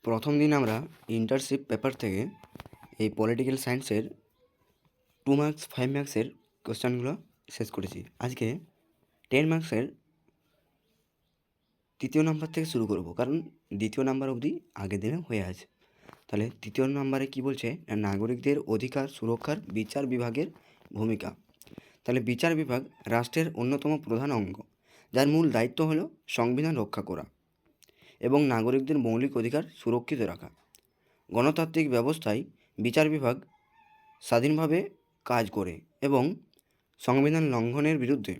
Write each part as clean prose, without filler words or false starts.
প্রথম দিন আমরা ইন্টার্নশিপ পেপার থেকে এই পলিটিক্যাল সায়েন্সের 2 মার্কস 5 মার্কসের কোশ্চেনগুলো শেষ করেছি। আজকে 10 মার্কসের তৃতীয় নাম্বার থেকে শুরু করব, কারণ দ্বিতীয় নাম্বার অবধি আগের দিনে হয়ে আছে। তাহলে তৃতীয় নাম্বারে কি বলছে না, নাগরিকদের অধিকার সুরক্ষার বিচার বিভাগের ভূমিকা। তাহলে বিচার বিভাগ রাষ্ট্রের অন্যতম প্রধান অঙ্গ, যার মূল দায়িত্ব হলো সংবিধান রক্ষা করা এবং নাগরিকদের মৌলিক অধিকার সুরক্ষিত রাখা। গণতান্ত্রিক ব্যবস্থায় বিচার বিভাগ স্বাধীনভাবে কাজ করে এবং সংবিধান লঙ্ঘনের বিরুদ্ধে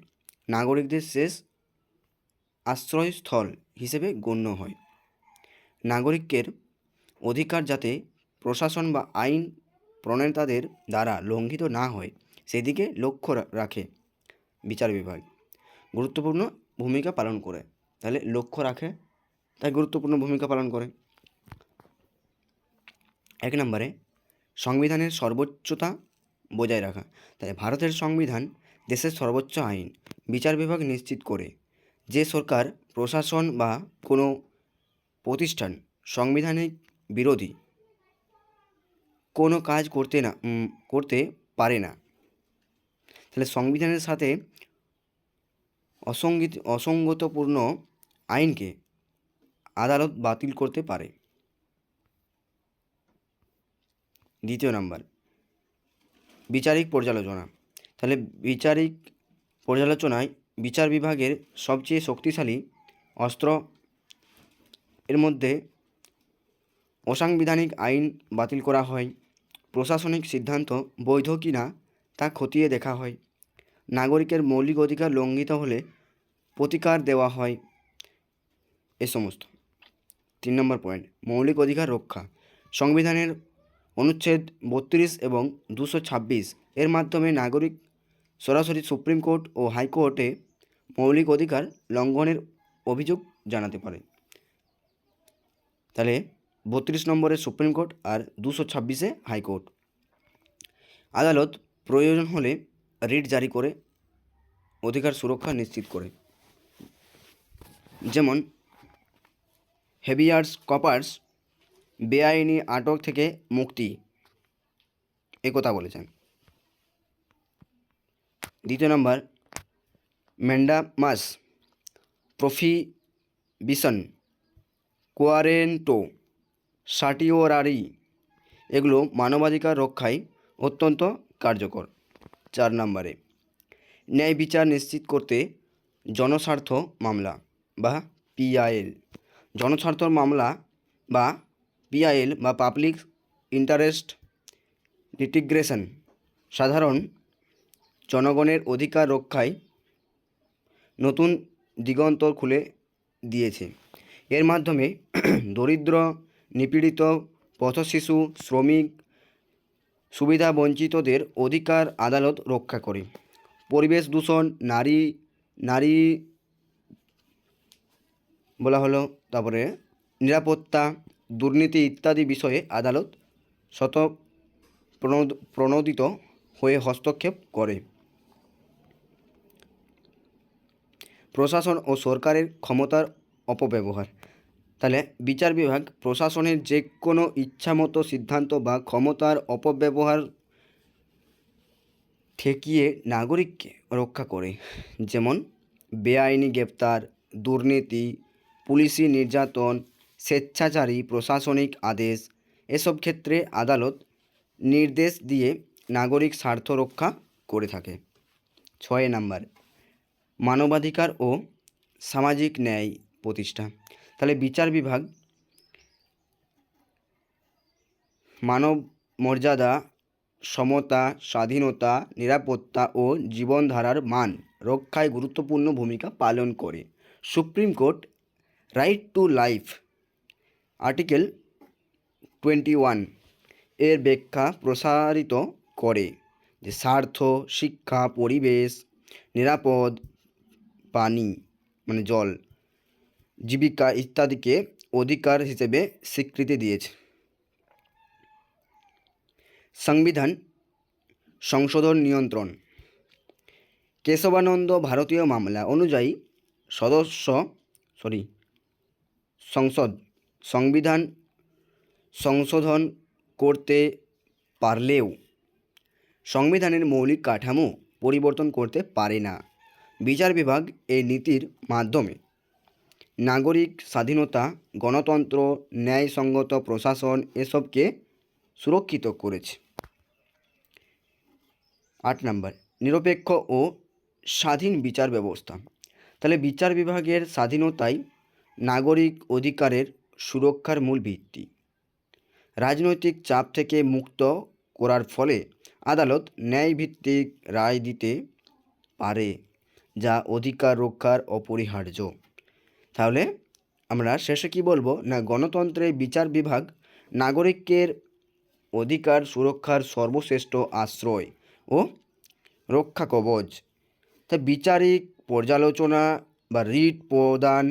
নাগরিকদের শেষ আশ্রয়স্থল হিসেবে গণ্য হয়। নাগরিকের অধিকার যাতে প্রশাসন বা আইন প্রণেতাদের দ্বারা লঙ্ঘিত না হয় সেদিকে লক্ষ্য রাখে বিচার বিভাগ। গুরুত্বপূর্ণ ভূমিকা পালন করে। তাহলে লক্ষ্য রাখে, তাই গুরুত্বপূর্ণ ভূমিকা পালন করে। 1 নম্বরে সংবিধানের সর্বোচ্চতা বজায় রাখা। তাই ভারতের সংবিধান দেশের সর্বোচ্চ আইন। বিচার বিভাগ নিশ্চিত করে যে সরকার, প্রশাসন বা কোনো প্রতিষ্ঠান সংবিধানিক বিরোধী কোনো কাজ করতে পারে না। তাহলে সংবিধানের সাথে অসঙ্গতপূর্ণ আইনকে আদালত বাতিল করতে পারে। দ্বিতীয় নাম্বার, বিচারিক পর্যালোচনা। তাহলে বিচারিক পর্যালোচনায় বিচার বিভাগের সবচেয়ে শক্তিশালী অস্ত্র এর মধ্যে অসাংবিধানিক আইন বাতিল করা হয়, প্রশাসনিক সিদ্ধান্ত বৈধ কি না তা খতিয়ে দেখা হয়, নাগরিকের মৌলিক অধিকার লঙ্ঘিত হলে প্রতিকার দেওয়া হয়, এ সমস্ত। 3 নম্বর পয়েন্ট, মৌলিক অধিকার রক্ষা। সংবিধানের অনুচ্ছেদ 32 এবং 226 এর মাধ্যমে নাগরিক সরাসরি সুপ্রিম কোর্ট ও হাইকোর্টে মৌলিক অধিকার লঙ্ঘনের অভিযোগ জানাতে পারে। তাহলে 32 নম্বরে সুপ্রিম কোর্ট আর 226-এ হাইকোর্ট। আদালত প্রয়োজন হলে রিট জারি করে অধিকার সুরক্ষা নিশ্চিত করে, যেমন হেভিয়ার্স কপার্স বেআইনি আটক থেকে মুক্তি, একথা বলেছেন। দ্বিতীয় নম্বর, ম্যান্ডামাস প্রোহিবিশন, কোয়ারেন্টো, সার্টিওরারি এগুলো মানবাধিকার রক্ষায় অত্যন্ত কার্যকর। 4 নম্বরে, ন্যায় বিচার নিশ্চিত করতে জনস্বার্থ মামলা বা পিআইএল। জনস্বার্থ মামলা বা পিআইএল বা পাবলিক ইন্টারেস্ট লিটিগেশন সাধারণ জনগণের অধিকার রক্ষায় নতুন দিগন্ত খুলে দিয়েছে। এর মাধ্যমে দরিদ্র, নিপীড়িত, পথশিশু, শ্রমিক, সুবিধাবঞ্চিতদের অধিকার আদালত রক্ষা করে। পরিবেশ দূষণ, নারী বলা হলো, তারপরে নিরাপত্তা, দুর্নীতি ইত্যাদি বিষয়ে আদালত প্রণোদিত হয়ে হস্তক্ষেপ করে। প্রশাসন ও সরকারের ক্ষমতার অপব্যবহার। তাহলে বিচার বিভাগ প্রশাসনের যে কোনো ইচ্ছামতো সিদ্ধান্ত বা ক্ষমতার অপব্যবহার ঠেকিয়ে নাগরিককে রক্ষা করে, যেমন বেআইনি গ্রেপ্তার, দুর্নীতি, পুলিশি নির্যাতন, স্বেচ্ছাচারী প্রশাসনিক আদেশ। এসব ক্ষেত্রে আদালত নির্দেশ দিয়ে নাগরিক স্বার্থ রক্ষা করে থাকে। 6 নম্বর, মানবাধিকার ও সামাজিক ন্যায় প্রতিষ্ঠা। তাহলে বিচার বিভাগ মানব মর্যাদা, সমতা, স্বাধীনতা, নিরাপত্তা ও জীবনধারার মান রক্ষায় গুরুত্বপূর্ণ ভূমিকা পালন করে। Supreme court right to life article 21 এর ব্যাখ্যা প্রসারিত করে যে স্বার্থ, শিক্ষা, পরিবেশ, নিরাপদ পানি মানে জল, জীবিকা ইত্যাদিকে অধিকার হিসেবে স্বীকৃতি দিয়েছে। সংবিধান সংশোধন নিয়ন্ত্রণ। কেশবানন্দ ভারতীয় মামলা অনুযায়ী সংসদ সংবিধান সংশোধন করতে পারলেও সংবিধানের মৌলিক কাঠামো পরিবর্তন করতে পারে না। বিচার বিভাগ এই নীতির মাধ্যমে নাগরিক স্বাধীনতা, গণতন্ত্র, ন্যায়সঙ্গত প্রশাসন এসবকে সুরক্ষিত করেছে। 8 নম্বর, নিরপেক্ষ ও স্বাধীন বিচার ব্যবস্থা। তাহলে বিচার বিভাগের স্বাধীনতাই নাগরিক অধিকারের সুরক্ষার মূল ভিত্তি। রাজনৈতিক চাপ থেকে মুক্ত করার ফলে আদালত ন্যায়ভিত্তিক রায় দিতে পারে, যা অধিকার রক্ষার অপরিহার্য। তাহলে আমরা শেষে কি বলবো না, গণতন্ত্রে বিচার বিভাগ নাগরিকের অধিকার সুরক্ষার সর্বশ্রেষ্ঠ আশ্রয় ও রক্ষা কবচ। তা বিচারিক পর্যালোচনা বা রিট প্রদান,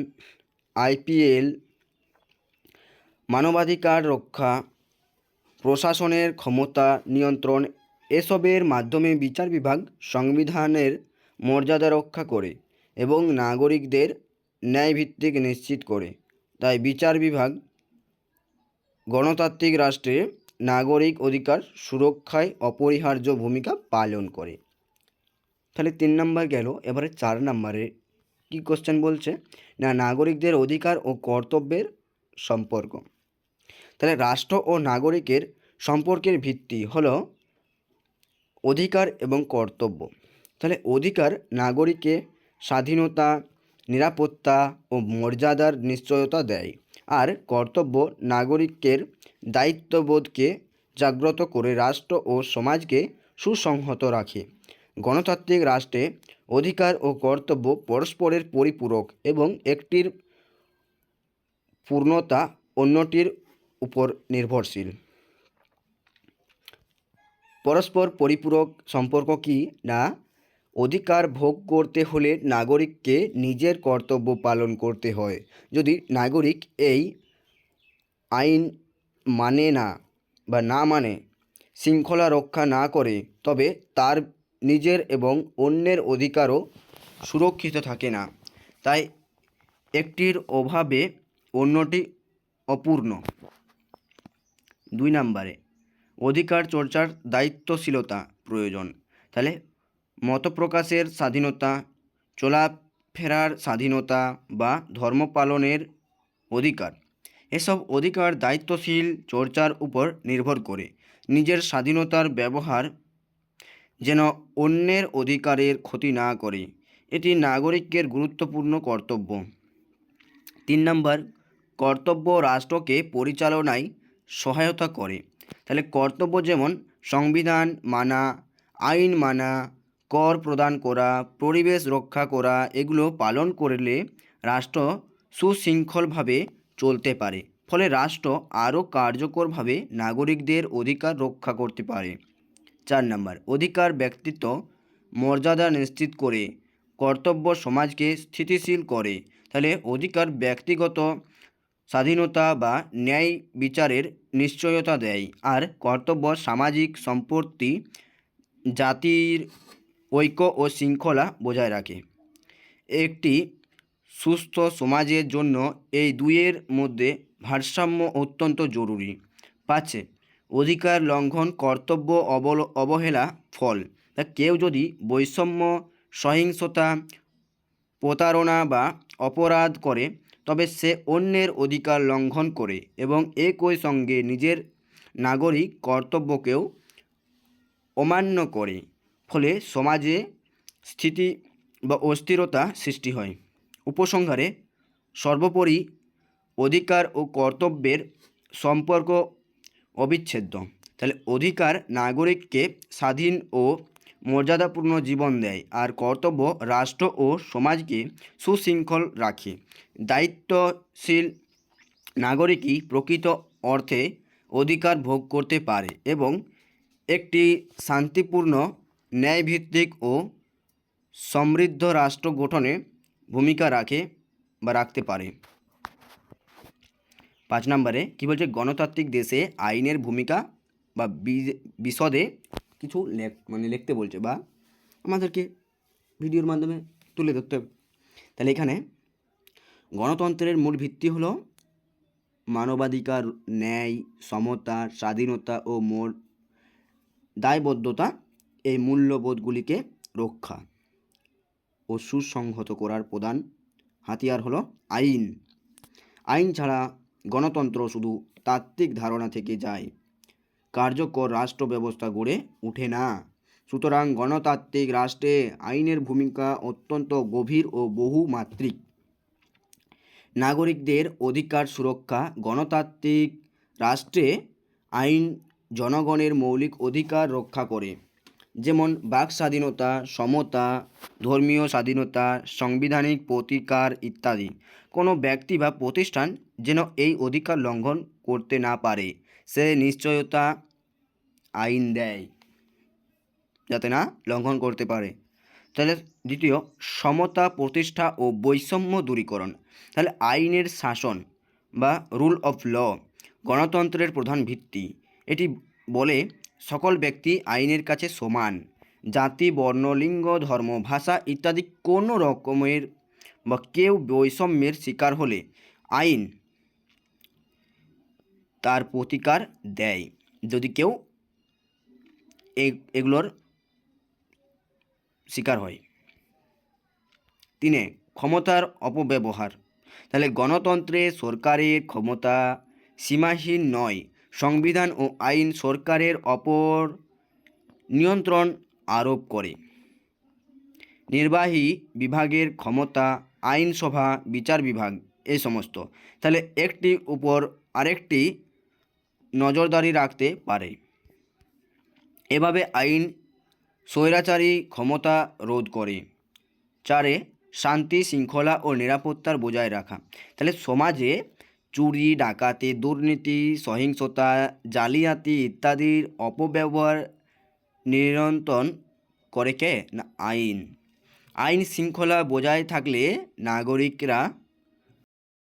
আইপিএল, মানবাধিকার রক্ষা, প্রশাসনের ক্ষমতা নিয়ন্ত্রণ এসবের মাধ্যমে বিচার বিভাগ সংবিধানের মর্যাদা রক্ষা করে এবং নাগরিকদের ন্যায়ভিত্তিক নিশ্চিত করে। তাই বিচার বিভাগ গণতান্ত্রিক রাষ্ট্রে নাগরিক অধিকার সুরক্ষায় অপরিহার্য ভূমিকা পালন করে। তাহলে 3 নম্বর গেল। এবারে 4 নম্বরে কি কোশ্চেন বলছে না, নাগরিকদের অধিকার ও কর্তব্যের সম্পর্ক। তাহলে রাষ্ট্র ও নাগরিকের সম্পর্কের ভিত্তি হলো অধিকার এবং কর্তব্য। তাহলে অধিকার নাগরিককে স্বাধীনতা, নিরাপত্তা ও মর্যাদার নিশ্চয়তা দেয়, আর কর্তব্য নাগরিকের দায়িত্ববোধকে জাগ্রত করে রাষ্ট্র ও সমাজকে সুসংহত রাখে। গণতান্ত্রিক রাষ্ট্রে অধিকার ও কর্তব্য পরস্পরের পরিপূরক এবং একটির পূর্ণতা অন্যটির উপর নির্ভরশীল। পরস্পর পরিপূরক সম্পর্ক কি না, অধিকার ভোগ করতে হলে নাগরিককে নিজের কর্তব্য পালন করতে হয়। যদি নাগরিক এই আইন মানে না বা না মানে, শৃঙ্খলা রক্ষা না করে, তবে তার নিজের এবং অন্যের অধিকারও সুরক্ষিত থাকে না। তাই একটির অভাবে অন্যটি অপূর্ণ। 2 নম্বরে অধিকার চর্চার দায়িত্বশীলতা প্রয়োজন। তাহলে মত প্রকাশের স্বাধীনতা, চলাফেরার স্বাধীনতা বা ধর্ম পালনের অধিকার, এসব অধিকার দায়িত্বশীল চর্চার উপর নির্ভর করে। নিজের স্বাধীনতার ব্যবহার যেন অন্যের অধিকারের ক্ষতি না করে, এটি নাগরিকের গুরুত্বপূর্ণ কর্তব্য। 3 নম্বর, কর্তব্য রাষ্ট্রকে পরিচালনায় সহায়তা করে। তাহলে কর্তব্য যেমন সংবিধান মানা, আইন মানা, কর প্রদান করা, পরিবেশ রক্ষা করা, এগুলো পালন করলে রাষ্ট্র সুশৃঙ্খলভাবে চলতে পারে। ফলে রাষ্ট্র আরও কার্যকরভাবে নাগরিকদের অধিকার রক্ষা করতে পারে। 4 নম্বর, অধিকার ব্যক্তিত্ব মর্যাদা নিশ্চিত করে, কর্তব্য সমাজকে স্থিতিশীল করে। তাহলে অধিকার ব্যক্তিগত স্বাধীনতা বা ন্যায় বিচারের নিশ্চয়তা দেয়, আর কর্তব্য সামাজিক সম্পত্তি, জাতির ঐক্য ও শৃঙ্খলা বজায় রাখে। একটি সুস্থ সমাজের জন্য এই দুইয়ের মধ্যে ভারসাম্য অত্যন্ত জরুরি। 5, অধিকার লঙ্ঘন কর্তব্য অবহেলা ফল। তা কেউ যদি বৈষম্য, সহিংসতা, প্রতারণা বা অপরাধ করে, তবে সে অন্যের অধিকার লঙ্ঘন করে এবং একই সঙ্গে নিজের নাগরিক কর্তব্যকেও অমান্য করে। ফলে সমাজে স্থিতি বা অস্থিরতা সৃষ্টি হয়। উপসংহারে সর্বোপরি অধিকার ও কর্তব্যের সম্পর্ক অবিচ্ছেদ্য। তাহলে অধিকার নাগরিককে স্বাধীন ও মর্যাদাপূর্ণ জীবন দেয়, আর কর্তব্য রাষ্ট্র ও সমাজকে সুশৃঙ্খল রাখে। দায়িত্বশীল নাগরিকই প্রকৃত অর্থে অধিকার ভোগ করতে পারে এবং একটি শান্তিপূর্ণ, ন্যায়ভিত্তিক ও সমৃদ্ধ রাষ্ট্র গঠনে ভূমিকা রাখে বা রাখতে পারে। 5 নম্বরে কী বলছে, গণতান্ত্রিক দেশে আইনের ভূমিকা বা বিশদে কিছু লিখতে বলছে বা আমাদেরকে ভিডিওর মাধ্যমে তুলে ধরতে হবে। তাহলে এখানে গণতন্ত্রের মূল ভিত্তি হলো মানবাধিকার, ন্যায়, সমতা, স্বাধীনতা ও দায়বদ্ধতা, এই মূল্যবোধগুলিকে রক্ষা ও সুসংহত করার প্রধান হাতিয়ার হলো আইন। আইন ছাড়া গণতন্ত্র শুধু তাত্ত্বিক ধারণা থেকে যায়, কার্যকর রাষ্ট্র ব্যবস্থা গড়ে ওঠে না। সুতরাং গণতান্ত্রিক রাষ্ট্রে আইনের ভূমিকা অত্যন্ত গভীর ও বহুমাত্রিক। নাগরিকদের অধিকার সুরক্ষা। গণতান্ত্রিক রাষ্ট্রে আইন জনগণের মৌলিক অধিকার রক্ষা করে, যেমন বাক স্বাধীনতা, সমতা, ধর্মীয় স্বাধীনতা, সাংবিধানিক প্রতিকার ইত্যাদি। কোনো ব্যক্তি বা প্রতিষ্ঠান যেন এই অধিকার লঙ্ঘন করতে না পারে, সে নিশ্চয়তা আইন দেয় যাতে না লঙ্ঘন করতে পারে। তাহলে দ্বিতীয়, সমতা প্রতিষ্ঠা ও বৈষম্য দূরীকরণ। তাহলে আইনের শাসন বা রুল অফ ল গণতন্ত্রের প্রধান ভিত্তি। এটি বলে সকল ব্যক্তি আইনের কাছে সমান। জাতি, বর্ণ, লিঙ্গ, ধর্ম, ভাষা ইত্যাদি কোনো রকমের বা কেউ বৈষম্যের শিকার হলে আইন তার প্রতিকার দেয়, যদি কেউ এগুলোর শিকার হয়। 3, ক্ষমতার অপব্যবহার। তাহলে গণতন্ত্রে সরকারের ক্ষমতা সীমাহীন নয়। সংবিধান ও আইন সরকারের ওপর নিয়ন্ত্রণ আরোপ করে। নির্বাহী বিভাগের ক্ষমতা, আইনসভা, বিচার বিভাগ, এই সমস্ত। তাহলে একটির উপর আরেকটি নজরদারি রাখতে পারে। এভাবে আইন স্বৈরাচারী ক্ষমতা রোধ করে। 4, শান্তি, শৃঙ্খলা ও নিরাপত্তার বজায় রাখা। তাহলে সমাজে চুরি, ডাকাতি, দুর্নীতি, সহিংসতা, জালিয়াতি ইত্যাদির অপব্যবহার নিয়ন্ত্রণ করে কে? না আইন। আইন শৃঙ্খলা বজায় থাকলে নাগরিকরা